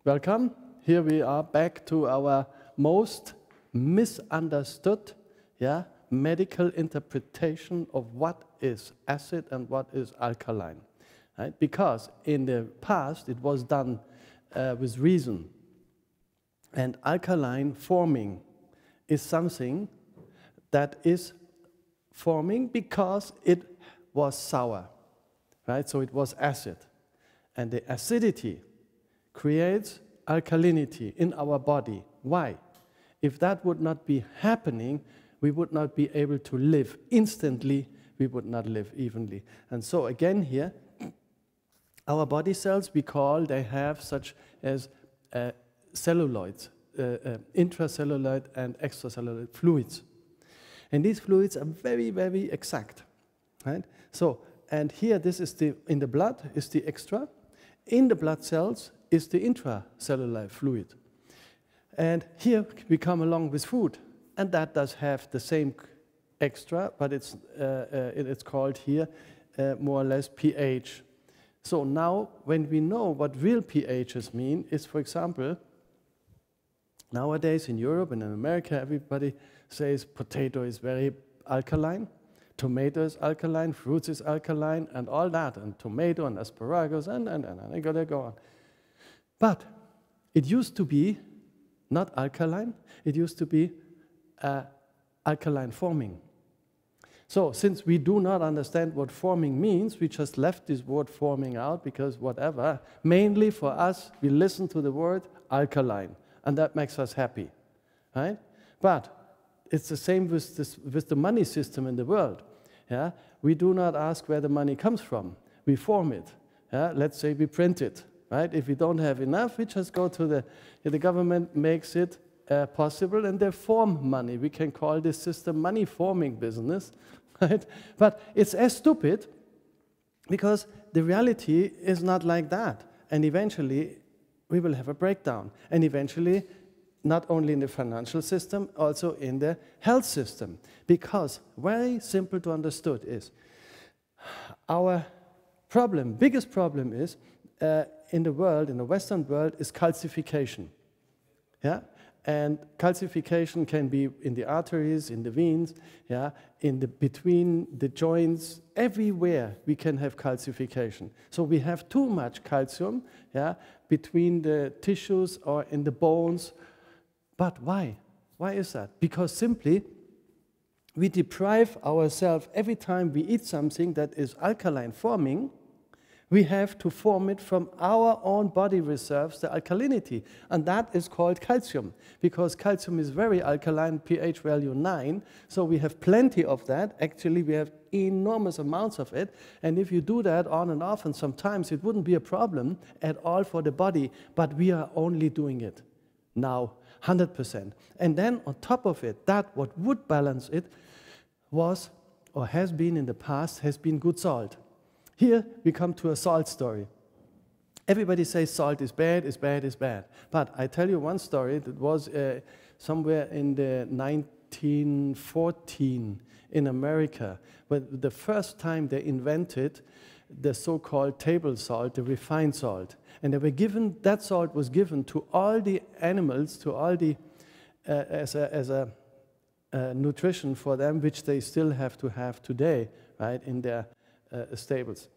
Welcome. Here we are back to our most misunderstood medical interpretation of what is acid and what is alkaline. Right? Because in the past it was done with reason. And alkaline forming is something that is forming because it was sour. Right? So it was acid. And the acidity creates alkalinity in our body. Why? If that would not be happening, we would not be able to live instantly, we would not live evenly. And so again here, our body cells, we call, they have such as celluloids, intracellular and extracellular fluids. And these fluids are very, very exact. Right? So, and here this is in the blood is the extra. In the blood cells is the intracellular fluid. And here we come along with food. And that does have the same extra, but it's called here more or less pH. So now when we know what real pHs mean is, for example, nowadays in Europe and in America, everybody says potato is very alkaline, tomato is alkaline, fruits is alkaline, and all that, and tomato and asparagus, and I gotta go on. But it used to be not alkaline, it used to be alkaline forming. So since we do not understand what forming means, we just left this word forming out because whatever, mainly for us, we listen to the word alkaline, and that makes us happy, right? But it's the same with the money system in the world. Yeah? We do not ask where the money comes from. We form it. Yeah? Let's say we print it. Right? If we don't have enough, we just go to the government makes it possible, and they form money. We can call this system money forming business. Right? But it's as stupid because the reality is not like that. And eventually, we will have a breakdown. And eventually, not only in the financial system, also in the health system. Because very simple to understood is, our problem, biggest problem is, in the world, in the Western world, is calcification. Yeah? And calcification can be in the arteries, in the veins, yeah? Between the joints, everywhere we can have calcification. So we have too much calcium, yeah? Between the tissues or in the bones. But why? Why is that? Because simply we deprive ourselves every time we eat something that is alkaline forming. We have to form it from our own body reserves, the alkalinity. And that is called calcium, because calcium is very alkaline, pH value 9, so we have plenty of that. Actually, we have enormous amounts of it. And if you do that on and off, and sometimes it wouldn't be a problem at all for the body, but we are only doing it now, 100%. And then on top of it, that what would balance it was, or has been in the past, has been good salt. Here we come to a salt story. Everybody says salt is bad, is bad, is bad. But I tell you one story that was somewhere in the 1914 in America, but the first time they invented the so-called table salt, the refined salt. And they were given, that salt was given to all the animals, to all the, as a nutrition for them, which they still have to have today, right, in their stables.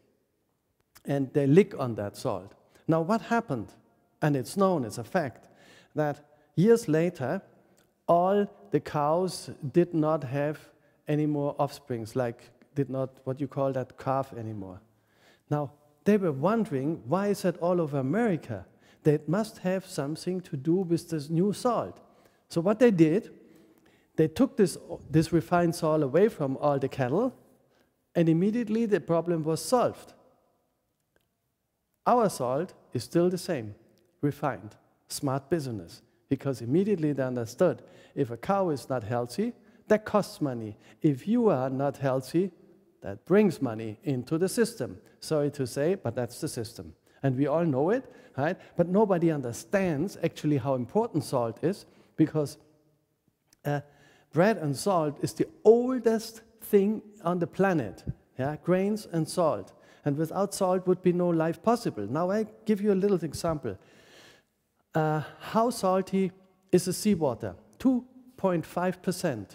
And they lick on that salt. Now what happened, and it's known as a fact, that years later, all the cows did not have any more offsprings, like did not, what you call that, calf anymore. Now, they were wondering, why is that all over America? They must have something to do with this new salt. So what they did, they took this refined salt away from all the cattle, and immediately the problem was solved. Our salt is still the same, refined, smart business, because immediately they understood, if a cow is not healthy, that costs money. If you are not healthy, that brings money into the system. Sorry to say, but that's the system. And we all know it, right? But nobody understands actually how important salt is, because bread and salt is the oldest thing on the planet, yeah? Grains and salt. And without salt would be no life possible. Now I give you a little example. How salty is the seawater? 2.5%.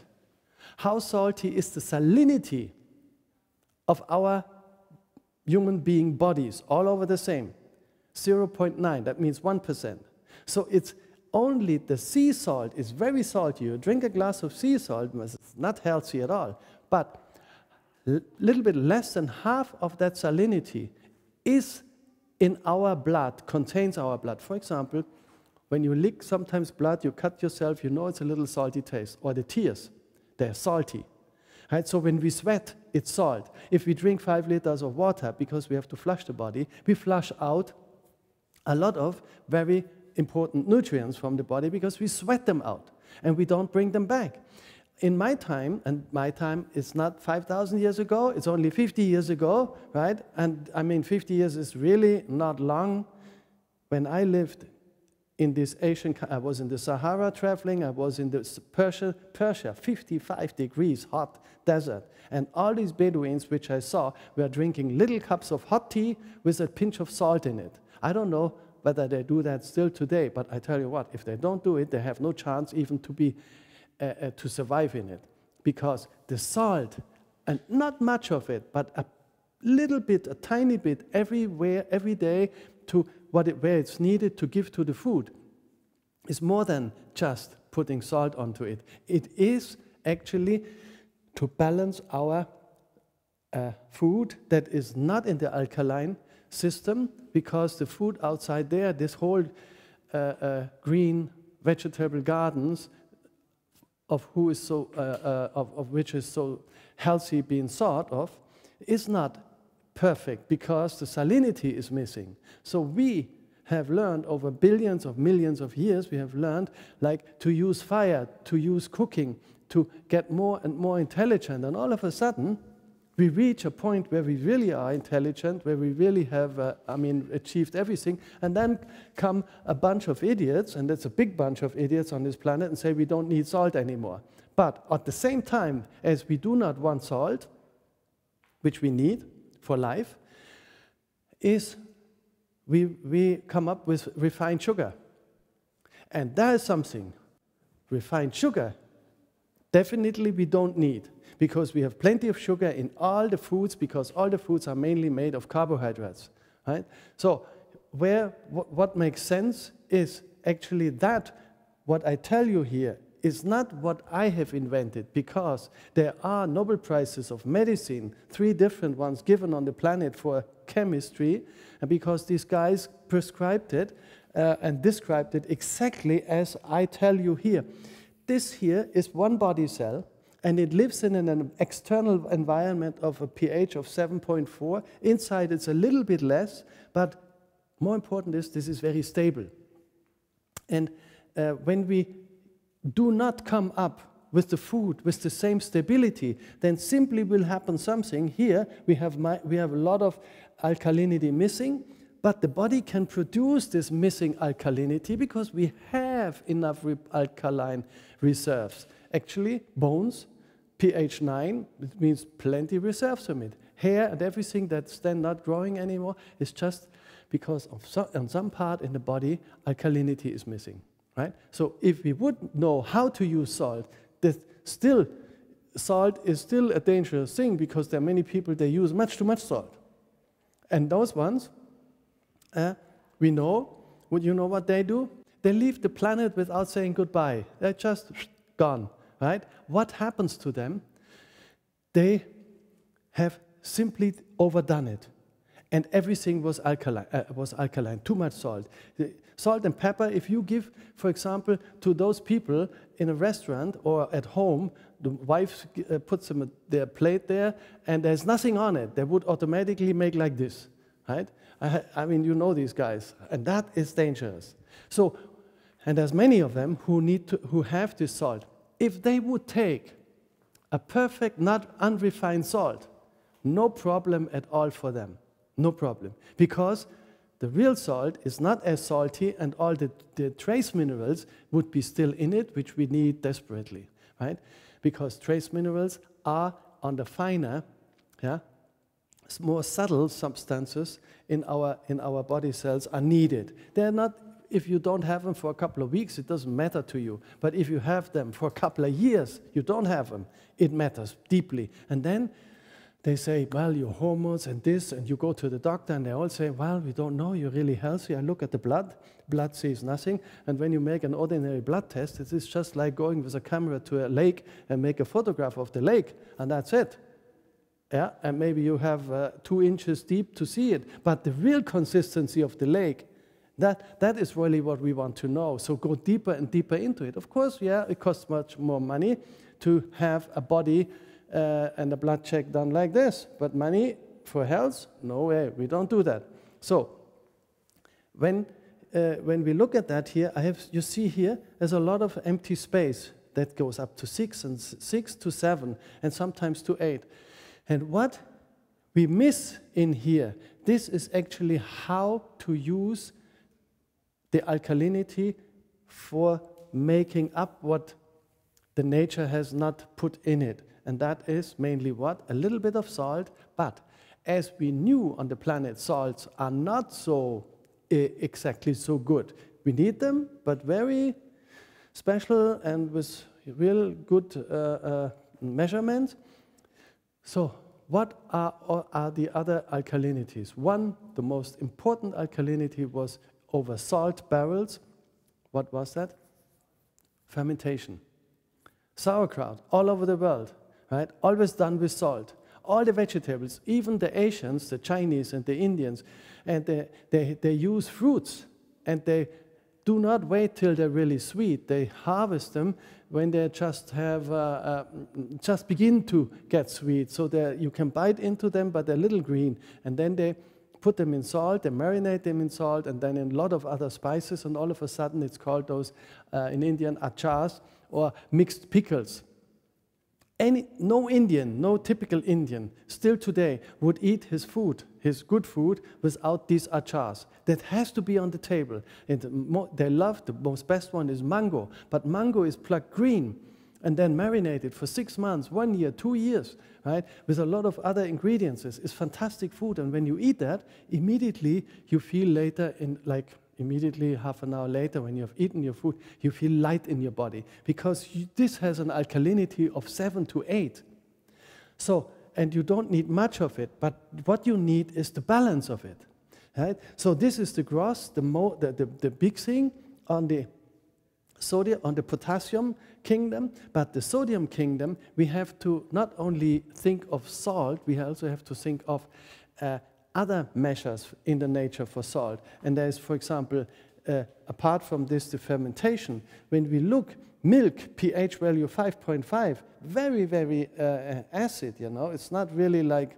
How salty is the salinity of our human being bodies, all over the same? 0.9, that means 1%. So it's only the sea salt is very salty. You drink a glass of sea salt, it's not healthy at all. But a little bit less than half of that salinity is in our blood, contains our blood. For example, when you lick sometimes blood, you cut yourself, you know it's a little salty taste. Or the tears, they're salty. Right? So when we sweat, it's salt. If we drink 5 liters of water, because we have to flush the body, we flush out a lot of very important nutrients from the body because we sweat them out and we don't bring them back. In my time, and my time is not 5,000 years ago, it's only 50 years ago, right? And I mean, 50 years is really not long. When I lived in this Asian, I was in the Sahara traveling, I was in the Persia, 55 degrees hot desert. And all these Bedouins, which I saw, were drinking little cups of hot tea with a pinch of salt in it. I don't know whether they do that still today, but I tell you what, if they don't do it, they have no chance even to be to survive in it. Because the salt, and not much of it, but a little bit, a tiny bit, everywhere, every day, to where it's needed to give to the food, is more than just putting salt onto it. It is actually to balance our food that is not in the alkaline system, because the food outside there, this whole green vegetable gardens, of which is so healthy being thought of, is not perfect because the salinity is missing. So we have learned over billions of millions of years, we have learned like to use fire, to use cooking, to get more and more intelligent. And all of a sudden, we reach a point where we really are intelligent, where we really have, achieved everything, and then come a bunch of idiots, and that's a big bunch of idiots on this planet, and say we don't need salt anymore. But at the same time, as we do not want salt, which we need for life, is we come up with refined sugar. And that is something, refined sugar, definitely we don't need, because we have plenty of sugar in all the foods, because all the foods are mainly made of carbohydrates, right? So what makes sense is actually that what I tell you here is not what I have invented, because there are Nobel Prizes of medicine, 3 different ones given on the planet for chemistry, and because these guys prescribed it and described it exactly as I tell you here. This here is one body cell, and it lives in an external environment of a pH of 7.4. Inside it's a little bit less, but more important is this is very stable. And when we do not come up with the food with the same stability, then simply will happen something. Here we have a lot of alkalinity missing, but the body can produce this missing alkalinity because we have enough alkaline reserves. Actually, bones, pH 9, it means plenty reserves from it. Hair and everything that's then not growing anymore is just because on some part in the body, alkalinity is missing, right? So if we would know how to use salt, salt is still a dangerous thing, because there are many people, they use much too much salt. And those ones, we know, you know what they do? They leave the planet without saying goodbye. They're just gone, right? What happens to them? They have simply overdone it. And everything was alkaline, too much salt. Salt and pepper, if you give, for example, to those people in a restaurant or at home, the wife puts them their plate there, and there's nothing on it, they would automatically make like this, right? I mean, you know these guys, and that is dangerous. So, and there's many of them who have this salt. If they would take a perfect, not unrefined salt, no problem at all for them. No problem. Because the real salt is not as salty, and all the trace minerals would be still in it, which we need desperately, right? Because trace minerals are on the finer, more subtle substances in our body cells are needed. They're not if you don't have them for a couple of weeks, it doesn't matter to you. But if you have them for a couple of years, you don't have them, it matters deeply. And then they say, well, your hormones and this, and you go to the doctor, and they all say, well, we don't know, you're really healthy. I look at the blood. Blood sees nothing. And when you make an ordinary blood test, it is just like going with a camera to a lake and make a photograph of the lake, and that's it. Yeah, and maybe you have 2 inches deep to see it. But the real consistency of the lake, that is really what we want to know. So go deeper and deeper into it. Of course, yeah, it costs much more money to have a body and a blood check done like this. But money for health, no way, we don't do that. So when we look at that here, you see here, there's a lot of empty space that goes up to 6 and 6 to 7 and sometimes to 8. And what we miss in here, this is actually how to use the alkalinity for making up what the nature has not put in it. And that is mainly what? A little bit of salt. But as we knew on the planet, salts are not so exactly so good. We need them, but very special and with real good measurements. So what are the other alkalinities? One, the most important alkalinity was over salt barrels. What was that? Fermentation. Sauerkraut all over the world, right? Always done with salt. All the vegetables, even the Asians, the Chinese and the Indians, and they use fruits, and they do not wait till they're really sweet. They harvest them when they just begin to get sweet, so that you can bite into them, but they're a little green. And then they put them in salt, they marinate them in salt, and then in a lot of other spices, and all of a sudden it's called those, in Indian, achars, or mixed pickles. No Indian, no typical Indian, still today would eat his food, his good food, without these achars. That has to be on the table. And they love, the most best one is mango, but mango is plucked green and then marinated for 6 months, 1 year, 2 years, right? With a lot of other ingredients. It's fantastic food, and when you eat that, immediately you feel later immediately half an hour later, when you have eaten your food, you feel light in your body, because this has an alkalinity of 7 to 8. So, and you don't need much of it, but what you need is the balance of it, right? So this is the gross, the big thing on the sodium, on the potassium kingdom, but the sodium kingdom, we have to not only think of salt, we also have to think of other measures in the nature for salt. And there is, for example, apart from this, the fermentation. When we look, milk, pH value 5.5, very, very acid, you know. It's not really like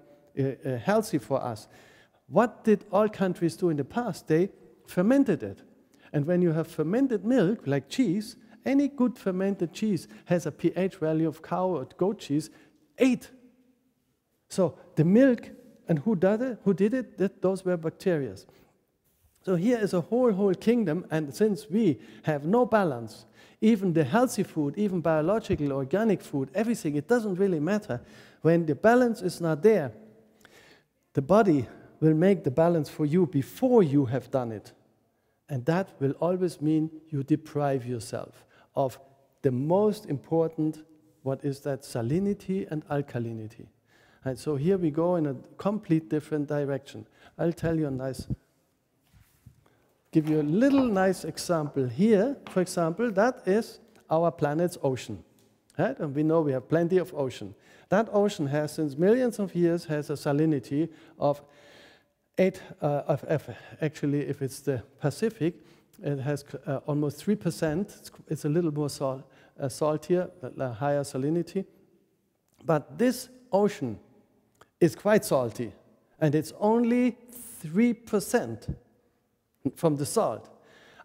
healthy for us. What did all countries do in the past? They fermented it. And when you have fermented milk, like cheese, any good fermented cheese has a pH value of cow or goat cheese, 8. So the milk, and who did it? Those were bacteria. So here is a whole kingdom, and since we have no balance, even the healthy food, even biological, organic food, everything, it doesn't really matter. When the balance is not there, the body will make the balance for you before you have done it. And that will always mean you deprive yourself of the most important, what is that, salinity and alkalinity. And so here we go in a complete different direction. I'll tell you give you a little nice example here. For example, that is our planet's ocean. Right? And we know we have plenty of ocean. That ocean has, since millions of years, has a salinity of 8, actually, if it's the Pacific, it has almost 3%. It's a little more saltier, a higher salinity. But this ocean is quite salty, and it's only 3% from the salt.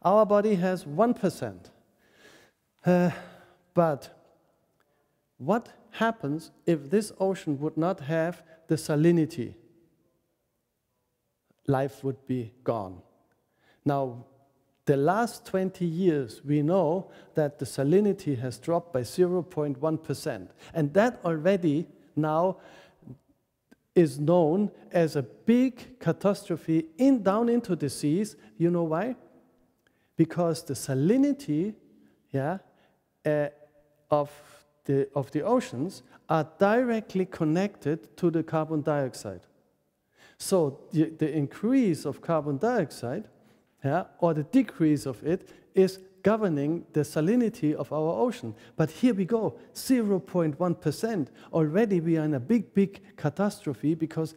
Our body has 1%. But what happens if this ocean would not have the salinity? Life would be gone. Now, the last 20 years, we know that the salinity has dropped by 0.1%. And that already now is known as a big catastrophe down into the seas. You know why? because the salinity, of the oceans are directly connected to the carbon dioxide. So the increase of carbon dioxide, or the decrease of it, is governing the salinity of our ocean. But here we go, 0.1%. Already we are in a big, big catastrophe because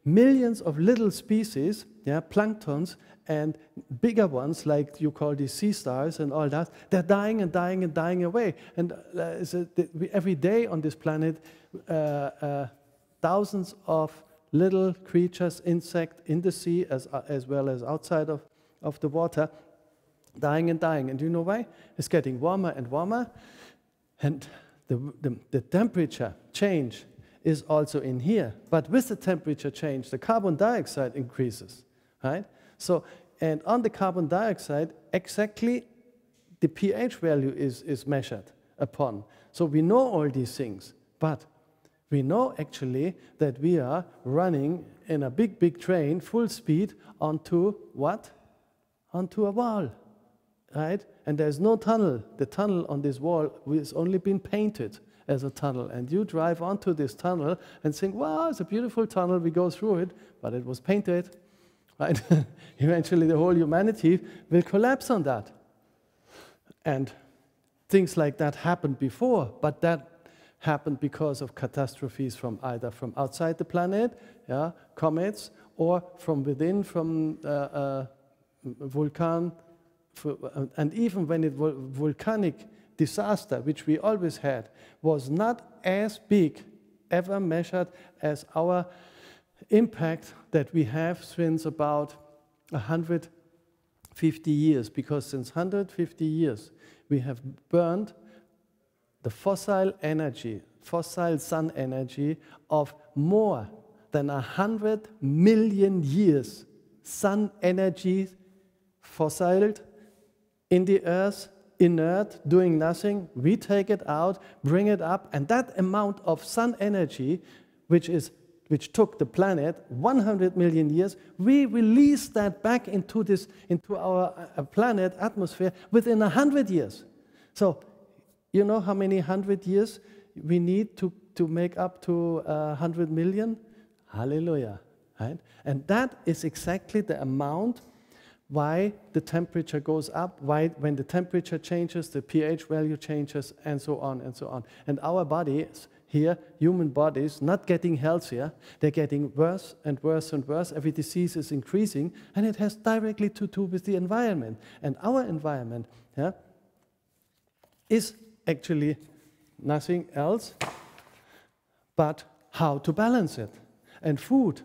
millions of little species, planktons, and bigger ones, like you call these sea stars and all that, they're dying and dying and dying away. And every day on this planet, thousands of little creatures, insects in the sea as well as outside of the water, dying and dying. And you know why? It's getting warmer and warmer, and the temperature change is also in here. But with the temperature change, the carbon dioxide increases, right? So, and on the carbon dioxide, exactly the pH value is measured upon. So we know all these things, but we know actually that we are running in a big, big train, full speed, onto what? Onto a wall, right? And there's no tunnel. The tunnel on this wall has only been painted as a tunnel. And you drive onto this tunnel and think, wow, it's a beautiful tunnel, we go through it, but it was painted, right? Eventually the whole humanity will collapse on that. And things like that happened before, but that happened because of catastrophes from either from outside the planet, comets, or from within, from volcano, and even when it was volcanic disaster, which we always had, was not as big ever measured as our impact that we have since about 150 years, because since 150 years we have burned the fossil energy, fossil sun energy of more than 100 million years. Sun energy fossiled in the earth, inert, doing nothing. We take it out, bring it up, and that amount of sun energy, which took the planet 100 million years, we release that back into our planet atmosphere within 100 years. So, you know how many 100 years we need to make up to 100 million? Hallelujah, right? And that is exactly the amount why the temperature goes up, why when the temperature changes, the pH value changes, and so on and so on. And our bodies here, human bodies, not getting healthier, they're getting worse and worse and worse. Every disease is increasing, and it has directly to do with the environment. And our environment is actually nothing else but how to balance it. And food,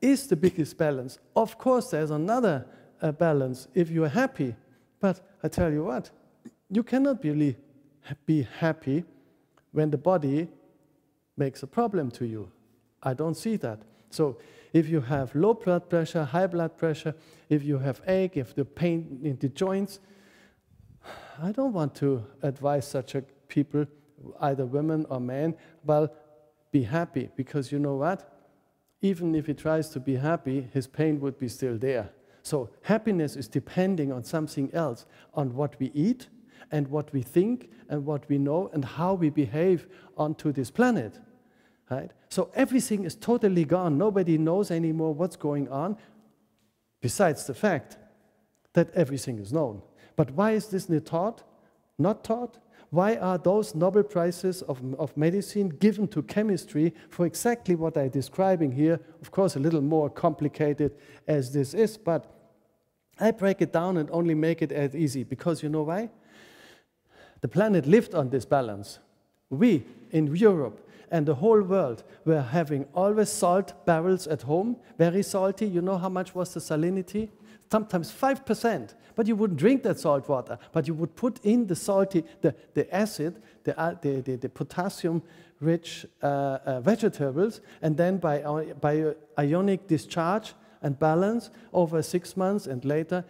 is the biggest balance. Of course, there's another balance if you're happy. But I tell you what, you cannot really be happy when the body makes a problem to you. I don't see that. So if you have low blood pressure, high blood pressure, if you have ache, if the pain in the joints, I don't want to advise such people, either women or men, well, be happy, because you know what? Even if he tries to be happy, his pain would be still there. So happiness is depending on something else, on what we eat and what we think and what we know and how we behave onto this planet, right? So everything is totally gone. Nobody knows anymore what's going on, besides the fact that everything is known. But why is this not taught? Not taught? Why are those Nobel Prizes of medicine given to chemistry for exactly what I'm describing here? Of course, a little more complicated as this is, but I break it down and only make it as easy, because you know why? The planet lived on this balance. We, in Europe and the whole world, were having always salt barrels at home, very salty. You know how much was the salinity? Sometimes 5%, but you wouldn't drink that salt water, but you would put in the salty, the acid, the potassium-rich vegetables, and then by ionic discharge and balance over 6 months and later,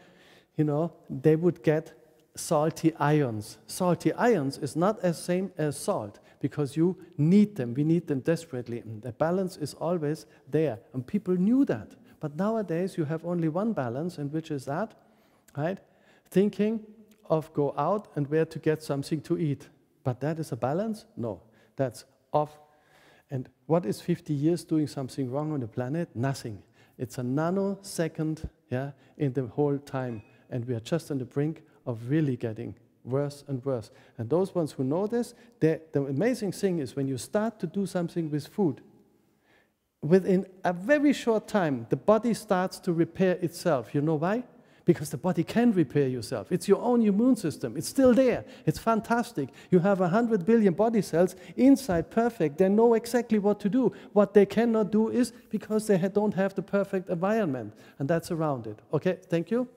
they would get salty ions. Salty ions is not as same as salt, because you need them. We need them desperately, and the balance is always there, and people knew that. But nowadays, you have only one balance, and which is that, right? thinking of go out and where to get something to eat. But that is a balance? No, that's off. And what is 50 years doing something wrong on the planet? Nothing. It's a nanosecond, yeah, in the whole time. And we are just on the brink of really getting worse and worse. And those ones who know this, the amazing thing is when you start to do something with food, within a very short time, the body starts to repair itself. You know why? Because the body can repair yourself. It's your own immune system. It's still there. It's fantastic. You have 100 billion body cells inside perfect. They know exactly what to do. What they cannot do is because they don't have the perfect environment. And that's around it. Okay, thank you.